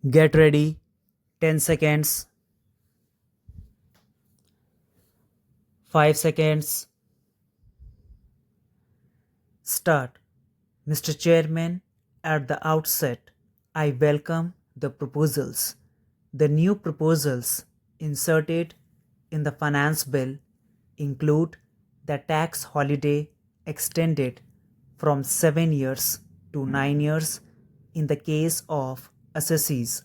Get ready. 10 seconds. 5 seconds. Start. Mr. Chairman, at the outset, I welcome the proposals. The new proposals inserted in the finance bill include the tax holiday extended from 7 years to 9 years in the case of assessees.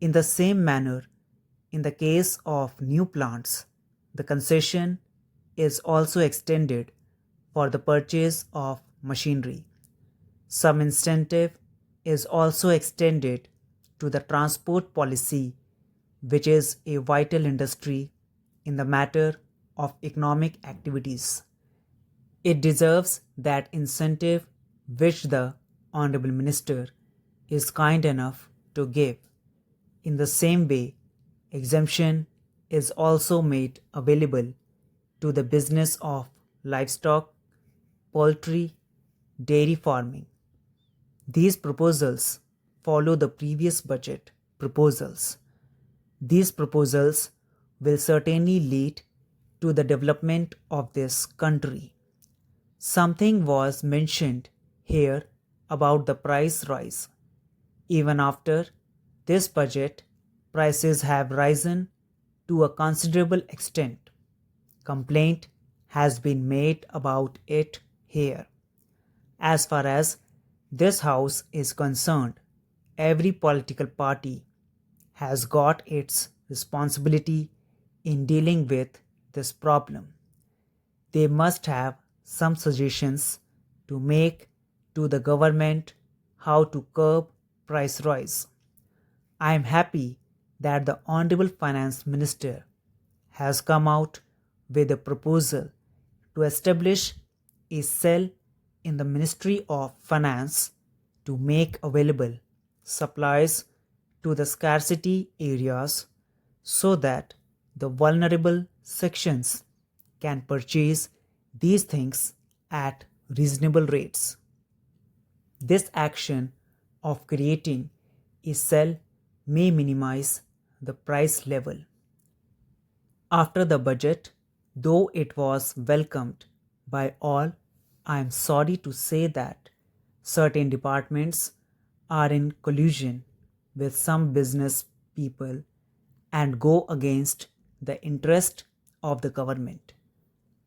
In the same manner, in the case of new plants, the concession is also extended for the purchase of machinery. Some incentive is also extended to the transport policy, which is a vital industry in the matter of economic activities. It deserves that incentive which the Honorable Minister is kind enough to give. In the same way, exemption is also made available to the business of livestock, poultry, dairy farming. These proposals follow the previous budget proposals. These proposals will certainly lead to the development of this country. Something was mentioned here about the price rise. Even after this budget, prices have risen to a considerable extent. Complaint has been made about it here. As far as this House is concerned, every political party has got its responsibility in dealing with this problem. They must have some suggestions to make to the government how to curb price rise. I am happy that the Honorable Finance Minister has come out with a proposal to establish a cell in the Ministry of Finance to make available supplies to the scarcity areas so that the vulnerable sections can purchase these things at reasonable rates. This action of creating a cell may minimize the price level. After the budget, though it was welcomed by all, I am sorry to say that certain departments are in collusion with some business people and go against the interest of the government.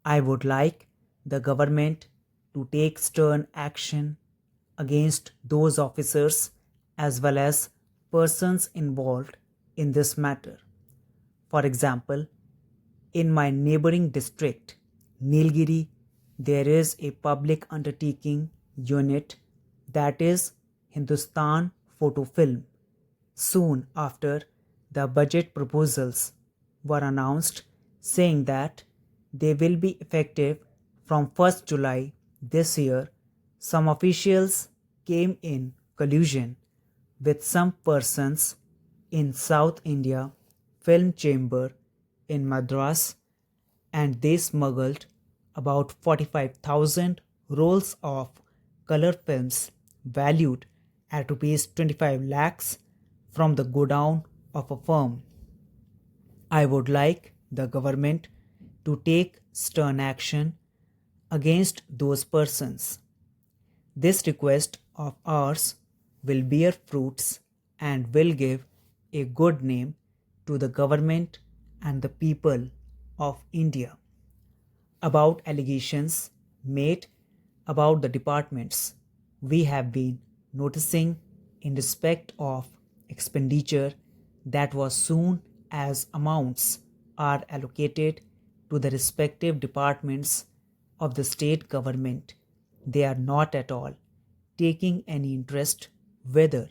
I would like the government to take stern action against those officers as well as persons involved in this matter. For example, in my neighboring district, Nilgiri, there is a public undertaking unit that is Hindustan Photo Film. Soon after the budget proposals were announced saying that they will be effective from 1st July this year, some officials came in collusion with some persons in South India Film Chamber in Madras, and they smuggled about 45,000 rolls of color films valued at rupees 25 lakhs from the godown of a firm. I would like the government to take stern action against those persons. This request of ours will bear fruits and will give a good name to the government and the people of India. About allegations made about the departments, we have been noticing in respect of expenditure that was soon as amounts are allocated to the respective departments of the state government, they are not at all taking any interest whether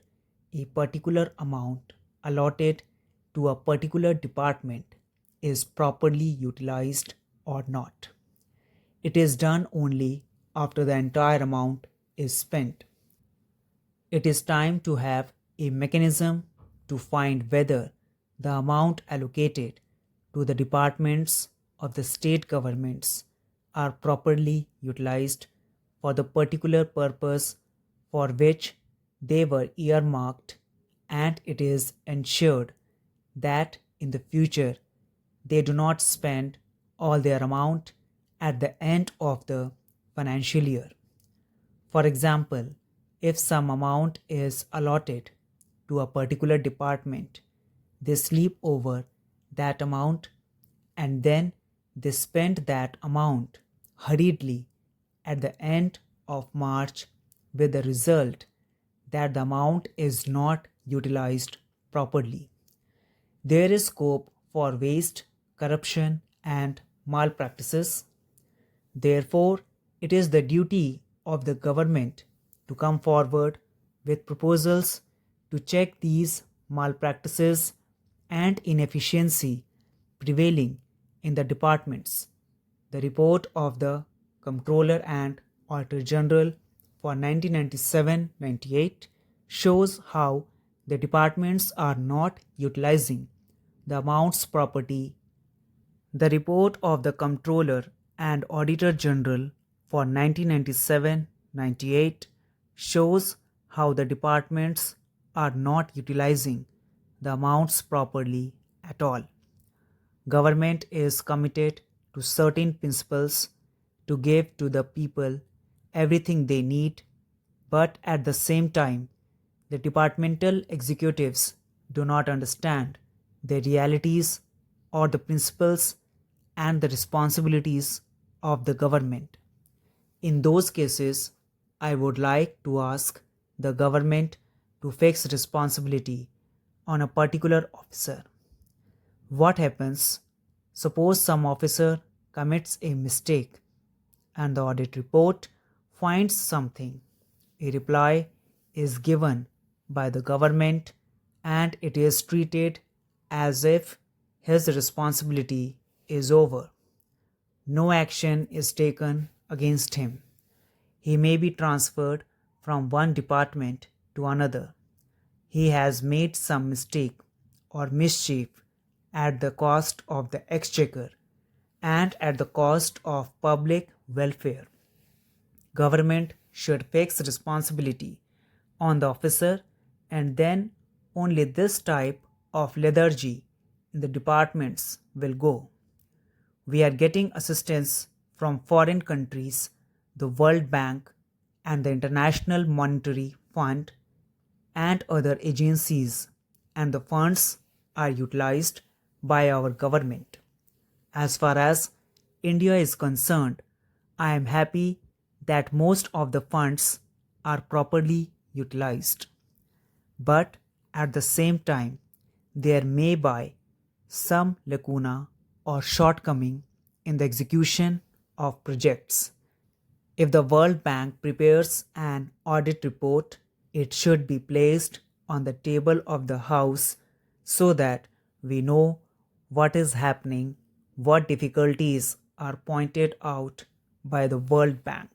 a particular amount allotted to a particular department is properly utilized or not. It is done only after the entire amount is spent. It is time to have a mechanism to find whether the amount allocated to the departments of the state governments are properly utilized for the particular purpose for which they were earmarked and it is ensured that in the future they do not spend all their amount at the end of the financial year. For example, if some amount is allotted to a particular department, they sleep over that amount and then they spend that amount hurriedly at the end of March, with the result that the amount is not utilized properly. There is scope for waste, corruption, and malpractices. Therefore, it is the duty of the government to come forward with proposals to check these malpractices and inefficiency prevailing in the departments. The report of the Comptroller and Auditor General for 1997-98 shows how the departments are not utilizing the amounts property. The report of the Comptroller and Auditor General for 1997-98 shows how the departments are not utilizing the amounts properly at all. Government is committed to certain principles to give to the people everything they need, but at the same time, the departmental executives do not understand the realities or the principles and the responsibilities of the government. In those cases, I would like to ask the government to fix responsibility on a particular officer. What happens? Suppose some officer commits a mistake and the audit report finds something. A reply is given by the government and it is treated as if his responsibility is over. No action is taken against him. He may be transferred from one department to another. He has made some mistake or mischief at the cost of the exchequer and at the cost of public welfare. Government should fix responsibility on the officer, and then only this type of lethargy in the departments will go. We are getting assistance from foreign countries, the World Bank and the International Monetary Fund and other agencies, and the funds are utilized by our government. As far as India is concerned, I am happy that most of the funds are properly utilized. But at the same time, there may be some lacuna or shortcoming in the execution of projects. If the World Bank prepares an audit report, it should be placed on the table of the House so that we know what is happening, what difficulties are pointed out by the World Bank.